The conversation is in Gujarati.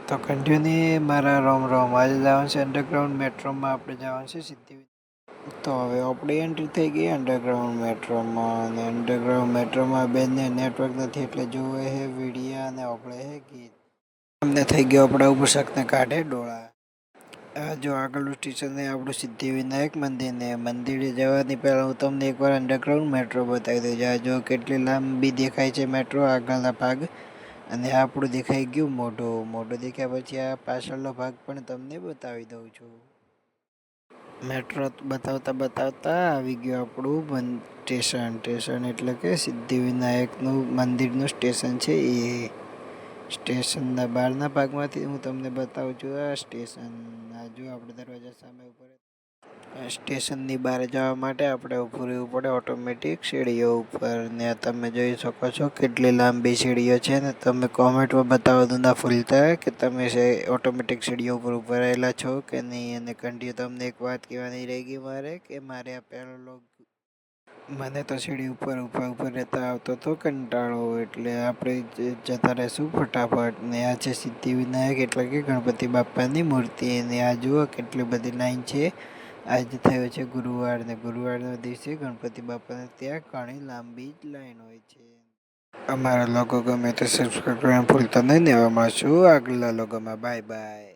તો કન્ટિન્યુ મારા રોમ રોમ આજે જવાનું છે અંડરગ્રાઉન્ડ મેટ્રોમાં આપણે જવાનું છે સિદ્ધિ. તો હવે આપણી એન્ટ્રી થઈ ગઈ અંડરગ્રાઉન્ડ મેટ્રોમાં અને અંડરગ્રાઉન્ડ મેટ્રોમાં બેનને નેટવર્ક નથી એટલે જોવે હે વિડીયા અને આપણે હે ગીત. અમને થઈ ગયો આપણા ઉપર શકને કાઢે ડોળા. આ જો આગળનું સ્ટેશન છે આપણું સિદ્ધિવિનાયક મંદિર ને મંદિરે જવાની પહેલાં હું તમને એકવાર અંડરગ્રાઉન્ડ મેટ્રો બતાવી દઉં છું. આ જો કેટલી લાંબી દેખાય છે મેટ્રો આગળના ભાગ અને આપણું દેખાઈ ગયું મોઢું દેખ્યા પછી આ પાછળનો ભાગ પણ તમને બતાવી દઉં છું. મેટ્રો બતાવતા બતાવતા આવી ગયું આપણું સ્ટેશન એટલે કે સિદ્ધિવિનાયકનું મંદિરનું સ્ટેશન છે એ. સ્ટેશનના બહારના ભાગમાંથી હું તમને બતાવું છું આ સ્ટેશન. આ જો આપણે દરવાજા સામે ઉપર સ્ટેશનની બહાર જવા માટે આપણે ઊભું રહેવું પડે ઓટોમેટિક સીડીઓ ઉપર ને તમે જોઈ શકો છો કેટલી લાંબી સીડીઓ છે ને તમે કોમેન્ટમાં બતાવવાનું ના ભૂલતા કે તમે ઓટોમેટિક સીડીઓ ઉપર ઊભા રહેલા છો કે નહીં. અને કન્ટિન્યુ તમને એક વાત કહેવાની રહી ગઈ મારે આ પહેલો લોગ મને તો સીડી ઉપર રહેતા આવતો હતો કંટાળો એટલે આપણે જતા રહીશું ફટાફટ. ને આ છે સિદ્ધિવિનાયક એટલે કે ગણપતિ બાપાની મૂર્તિ અને આ જુઓ કેટલી બધી લાઈન છે. આજે થયો છે ગુરુવાર ને ગુરુવારના દિવસે ગણપતિ બાપાને ત્યાં ઘણી લાંબી જ લાઈન હોય છે. અમારા લોગો ગમે તો સબસ્ક્રાઈબ કરવાનું ભૂલતા નહીં ને. હવે મળશું આગલા લોગોમાં. Bye bye.